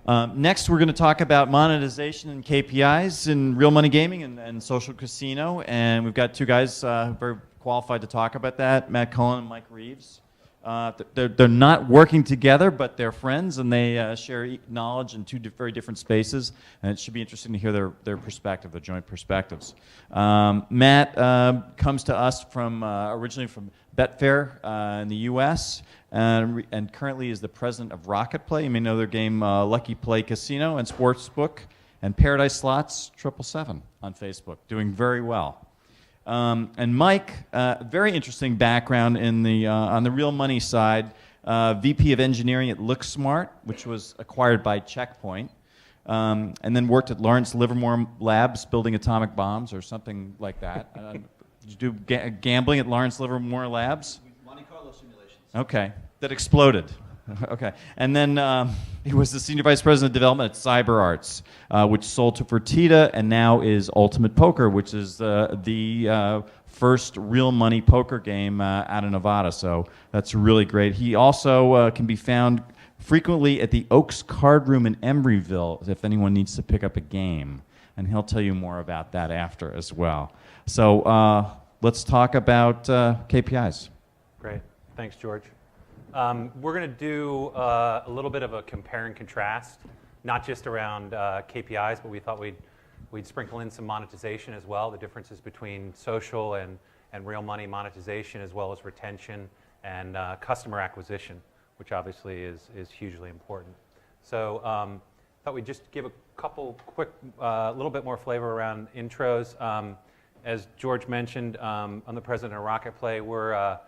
Next, we're going to talk about monetization and KPIs in real money gaming and social casino. And we've got two guys who are very qualified to talk about that, Matt Cullen and Mike Reaves. They're not working together, but they're friends, and they share knowledge in two very different spaces. And it should be interesting to hear their perspective, their joint perspectives. Matt comes to us from originally from Betfair in the U.S. And currently is the president of Rocket Play. You may know their game Lucky Play Casino and Sportsbook, and Paradise Slots 777 on Facebook, doing very well. And Mike, very interesting background in the on the real money side, VP of Engineering at LookSmart, which was acquired by Checkpoint, and then worked at Lawrence Livermore Labs building atomic bombs or something like that. Did you do gambling at Lawrence Livermore Labs? Monte Carlo simulations. Okay, that exploded. Okay, and then he was the senior vice president of development at CyberArts, which sold to Fertitta and now is Ultimate Poker, which is the first real money poker game out of Nevada. So that's really great. He also can be found frequently at the Oaks Card Room in Embryville if anyone needs to pick up a game, and he'll tell you more about that after as well. So let's talk about KPIs. Great. Thanks, George. We're going to do a little bit of a compare and contrast, not just around KPIs, but we thought we'd sprinkle in some monetization as well, the differences between social and real money monetization, as well as retention and customer acquisition, which obviously is hugely important. So thought we'd just give a couple quick, little bit more flavor around intros. As George mentioned, I'm the president of Rocket Play. We're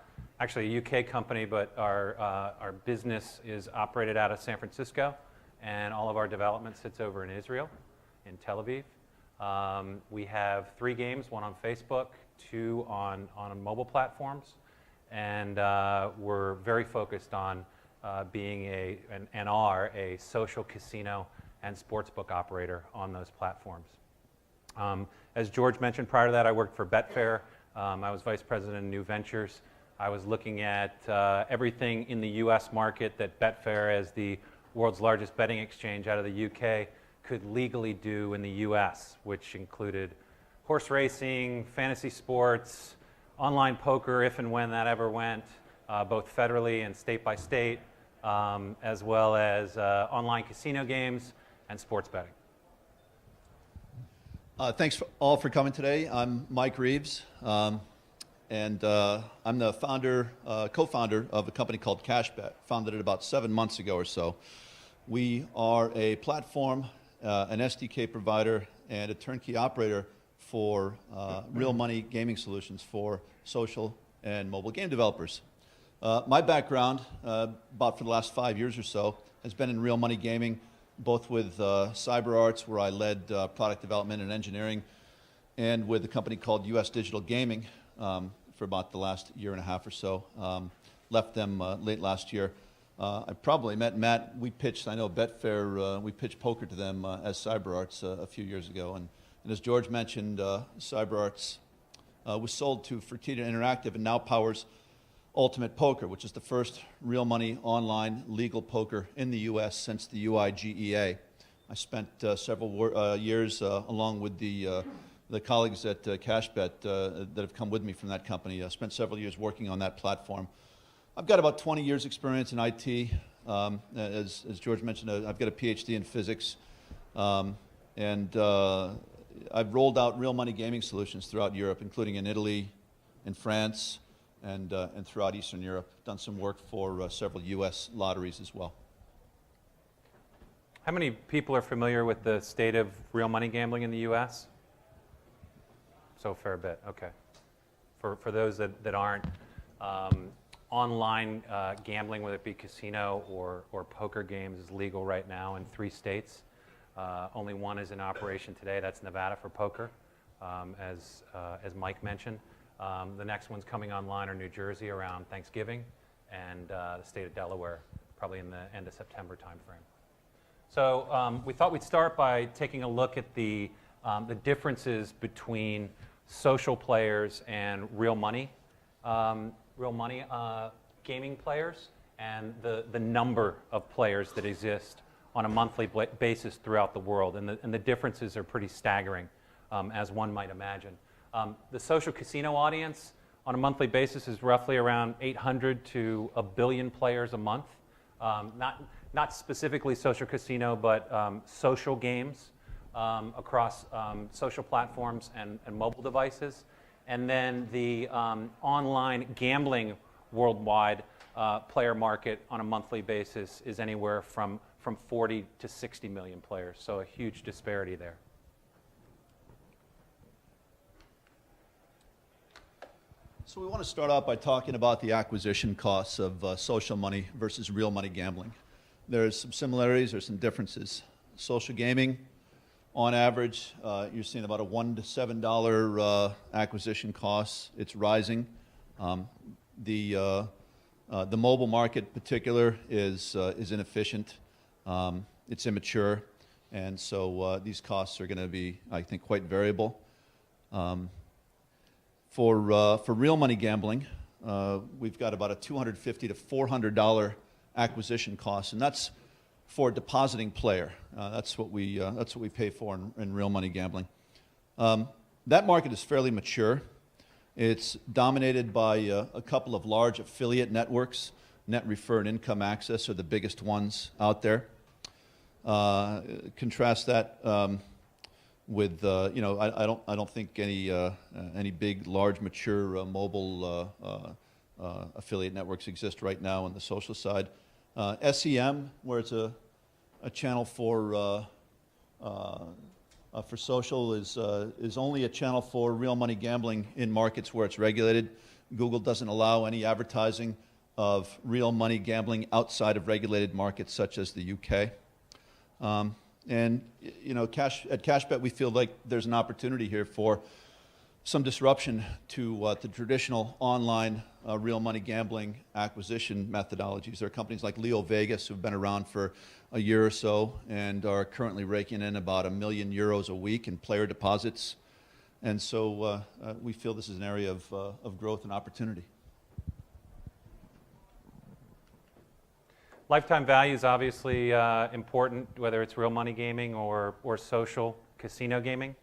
actually a UK company, but our business is operated out of San Francisco, and all of our development sits over in Israel, in Tel Aviv. We have 3 games, 1 on Facebook, 2 on mobile platforms, and we're very focused on being and are a social casino and sportsbook operator on those platforms. As George mentioned, prior to that, I worked for Betfair. I was vice president of new ventures. I was looking at everything in the U.S. market that Betfair, as the world's largest betting exchange out of the UK, could legally do in the U.S., which included horse racing, fantasy sports, online poker, if and when that ever went, both federally and state by state, as well as online casino games and sports betting. Thanks all for coming today. I'm Mike Reaves, and I'm the co-founder of a company called CashBet, founded it about 7 months ago or so. We are a platform, an SDK provider, and a turnkey operator for real money gaming solutions for social and mobile game developers. My background, about for the last 5 years or so, has been in real money gaming, both with CyberArts, where I led product development and engineering, and with a company called US Digital Gaming for about the last year and a half or so. Left them late last year. I probably met Matt. We pitched, I know Betfair, we pitched poker to them as CyberArts a few years ago. And as George mentioned, CyberArts was sold to Fertitta Interactive and now powers Ultimate Poker, which is the first real money online legal poker in the U.S. since the UIGEA. I spent several years along with the colleagues at CashBet that have come with me from that company. I spent several years working on that platform. I've got about 20 years experience in IT. As George mentioned, I've got a PhD in physics. And I've rolled out real money gaming solutions throughout Europe, including in Italy, in France, and throughout Eastern Europe. Done some work for several U.S. lotteries as well. How many people are familiar with the state of real money gambling in the U.S.? So a fair bit, okay. For those that aren't, online gambling, whether it be casino or poker games, is legal right now in 3 states. Only 1 is in operation today. That's Nevada for poker, as Mike mentioned. The next one's coming online are New Jersey around Thanksgiving, and the state of Delaware probably in the end of September timeframe. So we thought we'd start by taking a look at the differences between social players and real money gaming players, and the number of players that exist on a monthly basis throughout the world, and the differences are pretty staggering, as one might imagine. The social casino audience on a monthly basis is roughly around 800 to a billion players a month. Not specifically social casino, but social games across social platforms and mobile devices. And then the online gambling worldwide player market on a monthly basis is anywhere from 40 to 60 million players, so a huge disparity there. So we want to start out by talking about the acquisition costs of social money versus real money gambling. There's some similarities, there's some differences. Social gaming, on average, you're seeing about a $1 to $7 acquisition cost. It's rising. The mobile market in particular is inefficient. It's immature, and so these costs are going to be, I think, quite variable. For real money gambling, we've got about a $250 to $400 acquisition cost, and that's for a depositing player. That's what we pay for in real money gambling. That market is fairly mature. It's dominated by a couple of large affiliate networks. Net Refer and Income Access are the biggest ones out there. Contrast that with I don't think any big, large, mature mobile affiliate networks exist right now on the social side. SEM, where it's a channel for social, is only a channel for real money gambling in markets where it's regulated. Google doesn't allow any advertising of real money gambling outside of regulated markets such as the UK. And at CashBet, we feel like there's an opportunity here for some disruption to the traditional online real money gambling acquisition methodologies. There are companies like Leo Vegas who've been around for a year or so and are currently raking in about €1 million a week in player deposits. And so we feel this is an area of growth and opportunity. Lifetime value is obviously important, whether it's real money gaming or social casino gaming.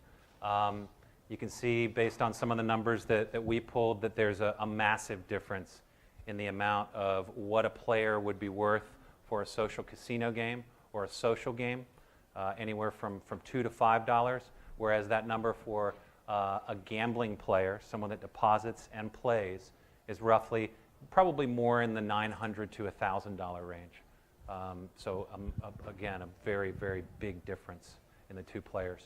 You can see, based on some of the numbers that we pulled, that there's a massive difference in the amount of what a player would be worth for a social casino game or a social game, anywhere from $2 to $5, whereas that number for a gambling player, someone that deposits and plays, is roughly probably more in the $900 to $1,000 range. So again, a very, very big difference in the two players.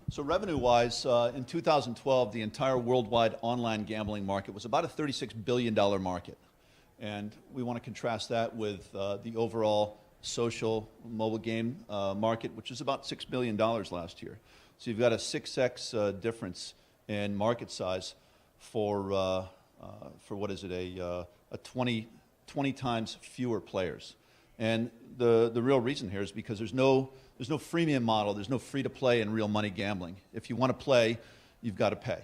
So revenue-wise, in 2012, the entire worldwide online gambling market was about a $36 billion market. And we want to contrast that with the overall social mobile game market, which was about $6 billion last year. So you've got a 6x difference in market size for what is it, a 20 times fewer players. And the real reason here is because there's no freemium model, there's no free to play in real money gambling. If you want to play, you've got to pay.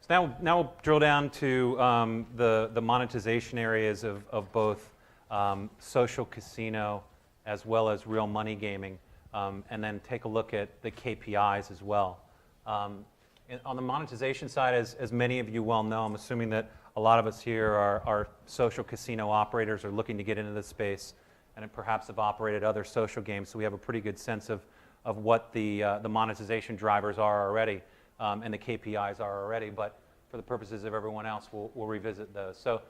So now we'll drill down to the monetization areas of both social casino as well as real money gaming. And then take a look at the KPIs as well. On the monetization side, as many of you well know, I'm assuming that a lot of us here are social casino operators or looking to get into this space and perhaps have operated other social games, so we have a pretty good sense of what the monetization drivers are already and the KPIs are already, but for the purposes of everyone else, we'll revisit those. So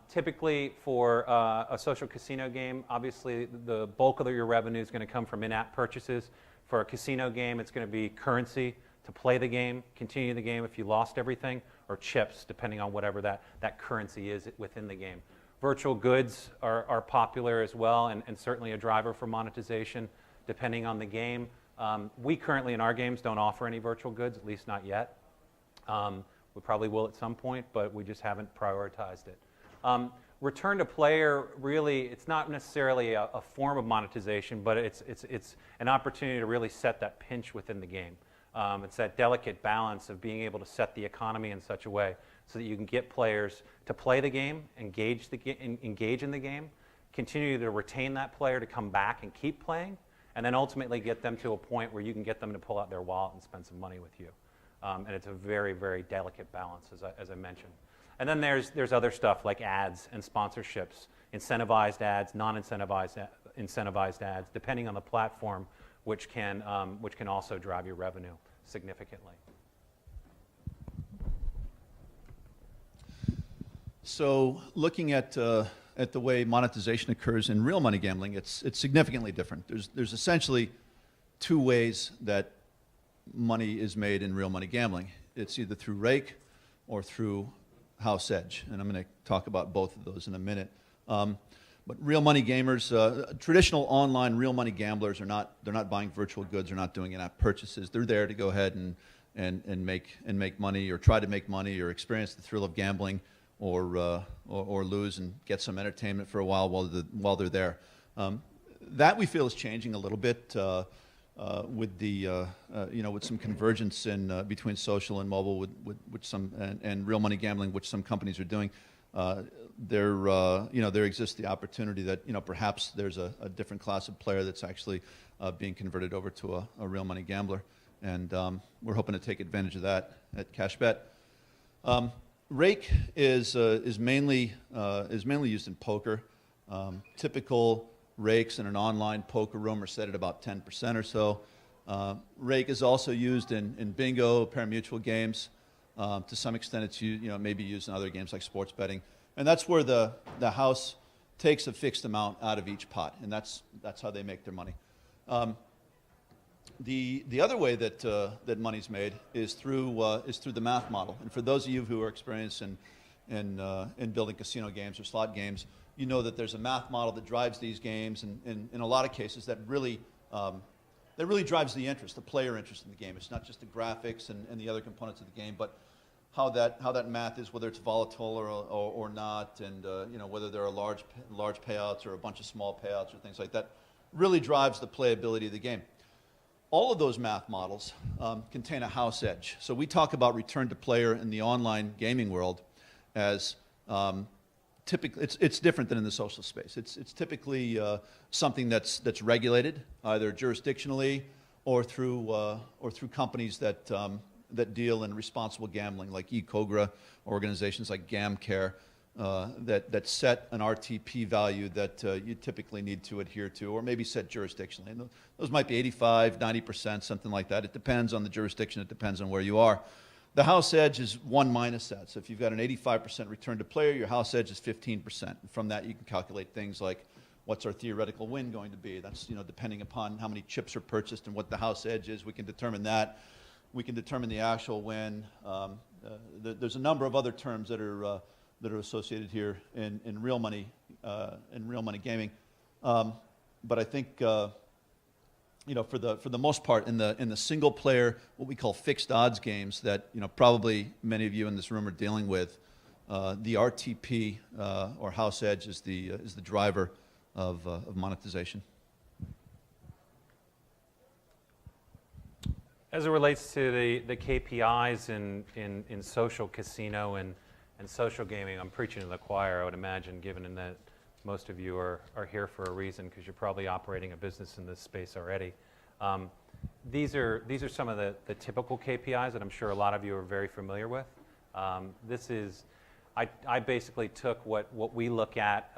typically for a social casino game, obviously the bulk of your revenue is going to come from in-app purchases. For a casino game, it's going to be currency to play the game, continue the game if you lost everything, or chips, depending on whatever that currency is within the game. Virtual goods are popular as well, and certainly a driver for monetization, depending on the game. We currently, in our games, don't offer any virtual goods, at least not yet. We probably will at some point, but we just haven't prioritized it. Return to player, really, it's not necessarily a form of monetization, but it's an opportunity to really set that pinch within the game. It's that delicate balance of being able to set the economy in such a way so that you can get players to play the game, engage in the game, continue to retain that player to come back and keep playing, and then ultimately get them to a point where you can get them to pull out their wallet and spend some money with you. And it's a very, very delicate balance, as I mentioned. And then there's other stuff like ads and sponsorships, incentivized ads, non-incentivized ads, depending on the platform, which can also drive your revenue significantly. So looking at the way monetization occurs in real money gambling, it's significantly different. There's essentially two ways that money is made in real money gambling. It's either through rake or through house edge, and I'm going to talk about both of those in a minute. But real money gamers, traditional online real money gamblers they're not buying virtual goods, they're not doing in-app purchases. They're there to go ahead and make money, or try to make money, or experience the thrill of gambling, or lose and get some entertainment for a while they're there. That we feel is changing a little bit with some convergence in between social and mobile, which some and real money gambling, which some companies are doing. There exists the opportunity that perhaps there's a different class of player that's actually being converted over to a real money gambler, and we're hoping to take advantage of that at CashBet. Rake is mainly used in poker. Typical rakes in an online poker room are set at about 10% or so. Rake is also used in bingo, pari-mutuel games. To some extent, it's maybe used in other games like sports betting, and that's where the house takes a fixed amount out of each pot, and that's how they make their money. The other way that money's made is through the math model. And for those of you who are experienced in building casino games or slot games, you know that there's a math model that drives these games, and in a lot of cases that really drives the player interest in the game. It's not just the graphics and the other components of the game, but how that math is, whether it's volatile or not, and whether there are large payouts or a bunch of small payouts or things like that, really drives the playability of the game. All of those math models contain a house edge. So we talk about return to player in the online gaming world as typically, it's different than in the social space. It's typically something that's regulated either jurisdictionally or through companies that deal in responsible gambling, like eCogra, organizations like GamCare, that set an RTP value that you typically need to adhere to, or maybe set jurisdictionally. And those might be 85, 90%, something like that. It depends on the jurisdiction. It depends on where you are. The house edge is 1 minus that. So if you've got an 85% return to player, your house edge is 15%. And from that, you can calculate things like, what's our theoretical win going to be? That's depending upon how many chips are purchased and what the house edge is. We can determine that. We can determine the actual win. There's a number of other terms that are associated here in real money gaming. But I think for the most part, in the single player, what we call fixed odds games that probably many of you in this room are dealing with, the RTP or house edge is the driver of monetization. As it relates to the KPIs in social casino and social gaming, I'm preaching to the choir, I would imagine, given that most of you are here for a reason, because you're probably operating a business in this space already. These are some of the typical KPIs that I'm sure a lot of you are very familiar with. I basically took what we look at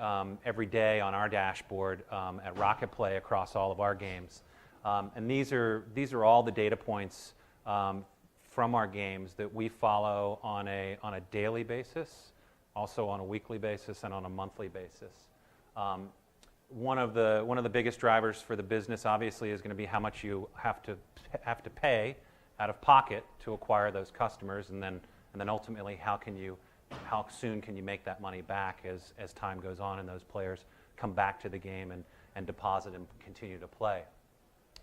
every day on our dashboard at Rocket Play across all of our games. And these are all the data points from our games that we follow on a daily basis, also on a weekly basis, and on a monthly basis. One of the biggest drivers for the business, obviously, is going to be how much you have to pay out of pocket to acquire those customers, and then ultimately how soon can you make that money back as time goes on and those players come back to the game and deposit and continue to play.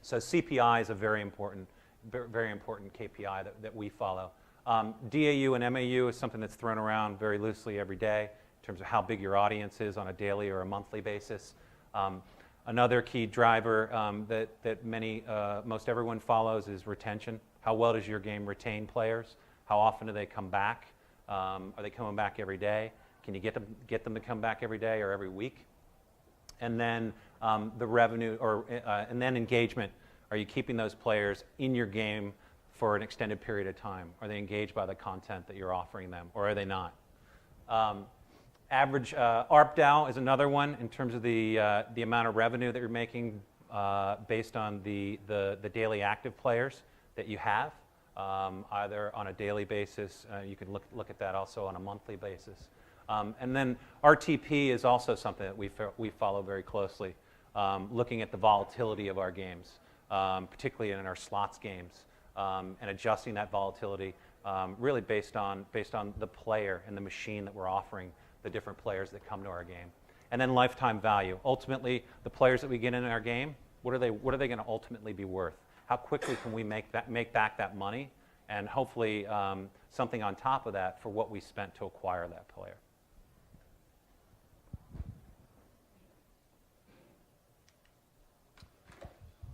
So CPI is a very important KPI that we follow. DAU and MAU is something that's thrown around very loosely every day in terms of how big your audience is on a daily or a monthly basis. Another key driver that most everyone follows is retention. How well does your game retain players? How often do they come back? Are they coming back every day? Can you get them to come back every day or every week? And then the revenue, and then engagement. Are you keeping those players in your game for an extended period of time? Are they engaged by the content that you're offering them, or are they not? Average ARPDAU is another one in terms of the amount of revenue that you're making based on the daily active players that you have, either on a daily basis. You can look at that also on a monthly basis. And then RTP is also something that we follow very closely, looking at the volatility of our games, particularly in our slots games, and adjusting that volatility really based on the player and the machine that we're offering the different players that come to our game. And then lifetime value. Ultimately, the players that we get in our game, what are they going to ultimately be worth? How quickly can we make back that money, and hopefully something on top of that for what we spent to acquire that player.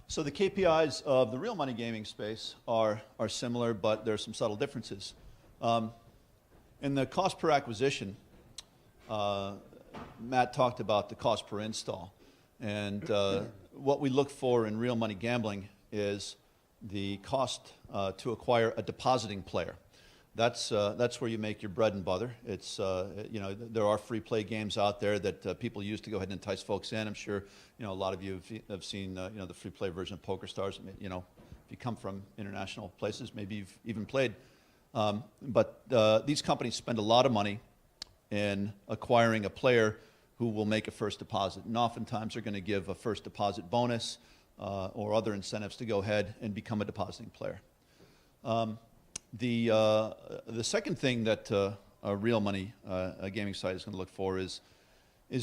So the KPIs of the real money gaming space are similar, but there are some subtle differences. In the cost per acquisition, Matt talked about the cost per install. And what we look for in real money gambling is the cost to acquire a depositing player. That's where you make your bread and butter. It's there are free play games out there that people use to go ahead and entice folks in. I'm sure a lot of you have seen the free play version of Poker Stars. If you come from international places, maybe you've even played. But these companies spend a lot of money in acquiring a player who will make a first deposit, and oftentimes they're going to give a first deposit bonus or other incentives to go ahead and become a depositing player. The second thing that a real money gaming site is going to look for is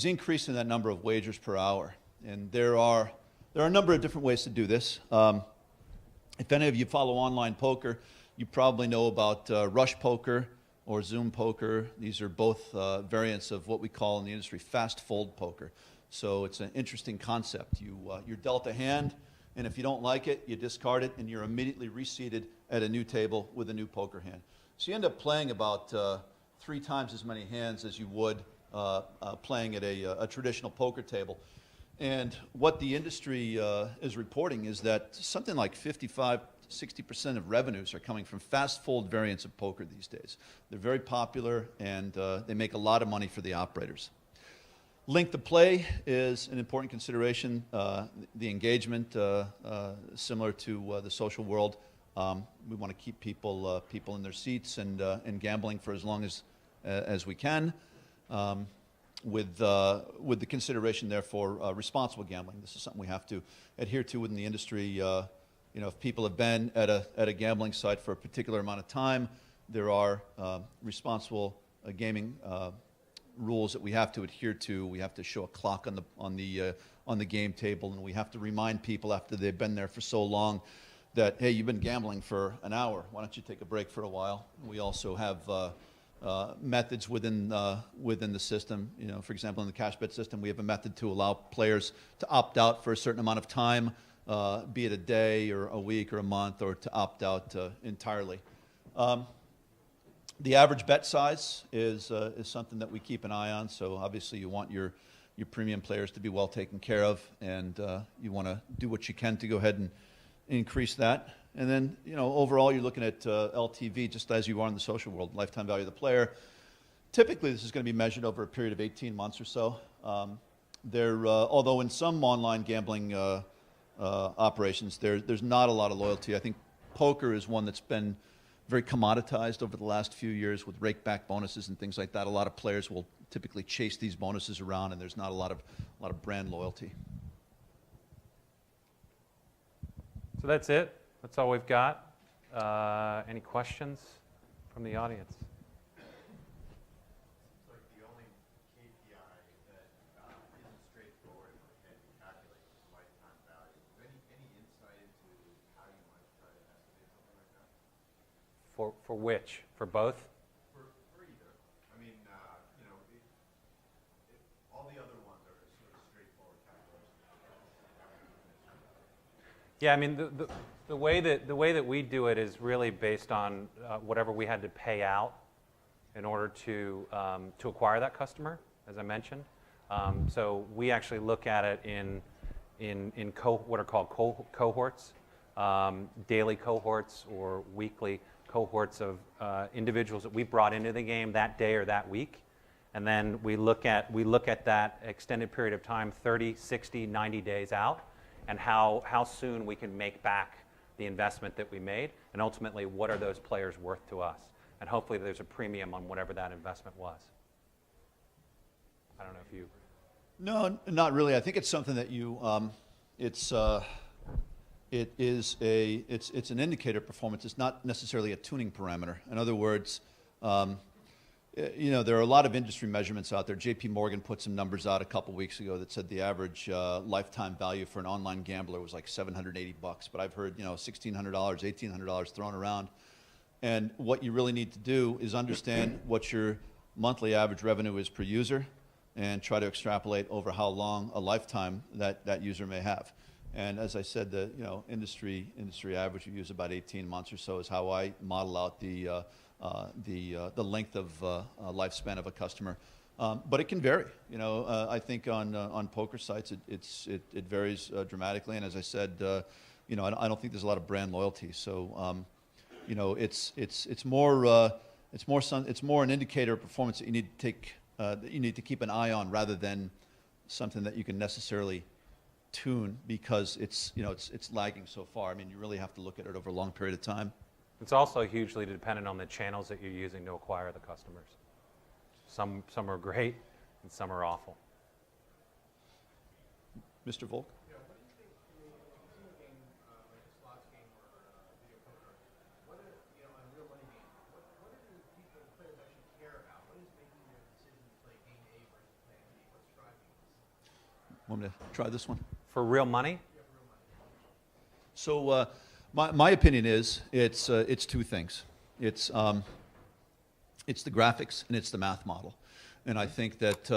increasing that number of wagers per hour. And there are a number of different ways to do this. If any of you follow online poker, you probably know about Rush Poker or Zoom Poker. These are both variants of what we call in the industry fast fold poker. So it's an interesting concept. You're dealt a hand, and if you don't like it, you discard it, and you're immediately reseated at a new table with a new poker hand. So you end up playing about 3 times as many hands as you would playing at a traditional poker table. And what the industry is reporting is that something like 55–60% of revenues are coming from fast fold variants of poker these days. They're very popular, and they make a lot of money for the operators. Length of play is an important consideration. The engagement, similar to the social world, we want to keep people in their seats and gambling for as long as we can, with the consideration, therefore, responsible gambling. This is something we have to adhere to within the industry. If people have been at a gambling site for a particular amount of time, there are responsible gaming rules that we have to adhere to. We have to show a clock on the game table, and we have to remind people after they've been there for so long that, hey, you've been gambling for an hour. Why don't you take a break for a while? We also have methods within the system. For example, in the CashBet system, we have a method to allow players to opt out for a certain amount of time, be it a day or a week or a month, or to opt out entirely. The average bet size is something that we keep an eye on. So obviously you want your premium players to be well taken care of, and you want to do what you can to go ahead and increase that. And then, overall you're looking at LTV, just as you are in the social world, lifetime value of the player. Typically this is going to be measured over a period of 18 months or so. Although in some online gambling operations, there's not a lot of loyalty. I think poker is one that's been very commoditized over the last few years with rake-back bonuses and things like that. A lot of players will typically chase these bonuses around, and there's not a lot of brand loyalty. So that's it. That's all we've got. Any questions from the audience? For which? For both? For either. I mean, all the other ones are sort of straightforward calculations. Yeah, I mean, The way that we do it is really based on whatever we had to pay out in order to acquire that customer, as I mentioned. So we actually look at it in what are called cohorts, daily cohorts or weekly cohorts of individuals that we brought into the game that day or that week. And then we look at that extended period of time, 30, 60, 90 days out, and how soon we can make back the investment that we made, and ultimately what are those players worth to us. And hopefully there's a premium on whatever that investment was. I don't know if you... No, not really. I think it's something that you, it's an indicator of performance. It's not necessarily a tuning parameter. In other words, there are a lot of industry measurements out there. JP Morgan put some numbers out a couple weeks ago that said the average lifetime value for an online gambler was like $780, but I've heard, $1,600, $1,800 thrown around. And what you really need to do is understand what your monthly average revenue is per user and try to extrapolate over how long a lifetime that user may have. And as I said, the industry average, you use about 18 months or so is how I model out the length of lifespan of a customer. But it can vary. I think on poker sites it varies dramatically. And as I said, I don't think there's a lot of brand loyalty. So it's more an indicator of performance that you need to take that you need to keep an eye on rather than something that you can necessarily tune because it's lagging so far. I mean, you really have to look at it over a long period of time. It's also hugely dependent on the channels that you're using to acquire the customers. Some are great and some are awful. Mr. Volk? Yeah, what do you think in a casino game like a slots game or video poker? What are, on real money games? What do the players actually care about? What is making their decision to play game A versus plan B? What's driving this? Want me to try this one? For real money? Yeah, real money. So my opinion is it's two things. It's the graphics and it's the math model. And I think that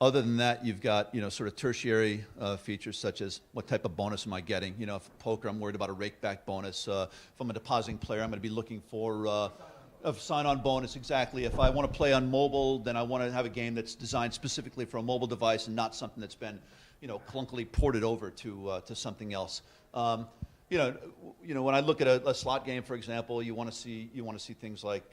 other than that, you've got sort of tertiary features such as what type of bonus am I getting? If poker, I'm worried about a rake-back bonus. If I'm a depositing player, I'm going to be looking for a sign-on bonus. Exactly. If I want to play on mobile, then I want to have a game that's designed specifically for a mobile device and not something that's been clunkily ported over to something else. When I look at a slot game, for example, you want to see things like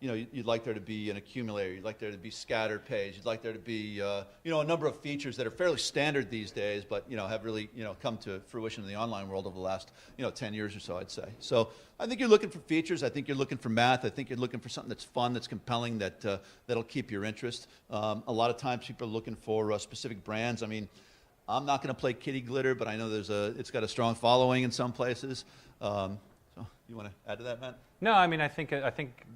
you'd like there to be an accumulator, you'd like there to be scattered page, you'd like there to be a number of features that are fairly standard these days, but have really come to fruition in the online world over the last 10 years or so, I'd say. So I think you're looking for features. I think you're looking for math. I think you're looking for something that's fun, that's compelling, that'll keep your interest. A lot of times people are looking for specific brands. I mean, I'm not going to play Kitty Glitter, but I know it's got a strong following in some places. So you want to add to that, Matt? No, I mean I think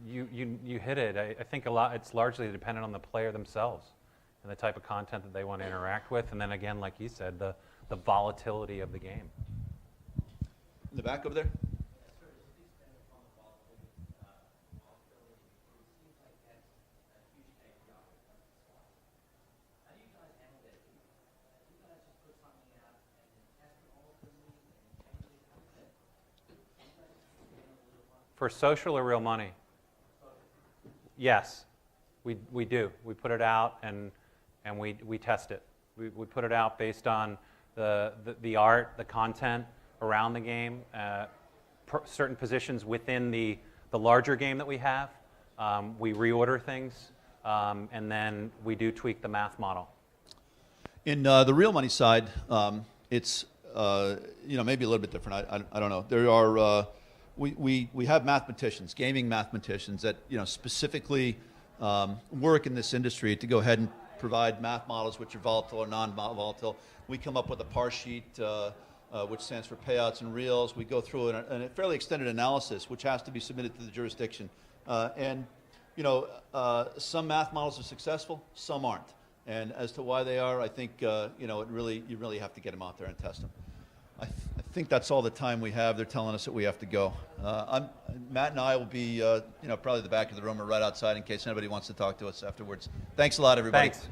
you hit it. I think it's largely dependent on the player themselves and the type of content that they want to interact with, and then again, like you said, the volatility of the game. In the back over there. For social or real money? Yes, we do. We put it out and we test it. We put it out based on the art, the content around the game, certain positions within the larger game that we have. We reorder things, and then we do tweak the math model. In the real money side, it's maybe a little bit different. I don't know. There are we have mathematicians, gaming mathematicians that specifically work in this industry to go ahead and provide math models which are volatile or non-volatile. We come up with a par sheet which stands for payouts and reels. We go through a fairly extended analysis which has to be submitted to the jurisdiction. Some math models are successful, some aren't. And as to why they are, I think you really have to get them out there and test them. I think that's all the time we have. They're telling us that we have to go. Matt and I will be probably the back of the room or right outside in case anybody wants to talk to us afterwards. Thanks a lot, everybody. Thanks.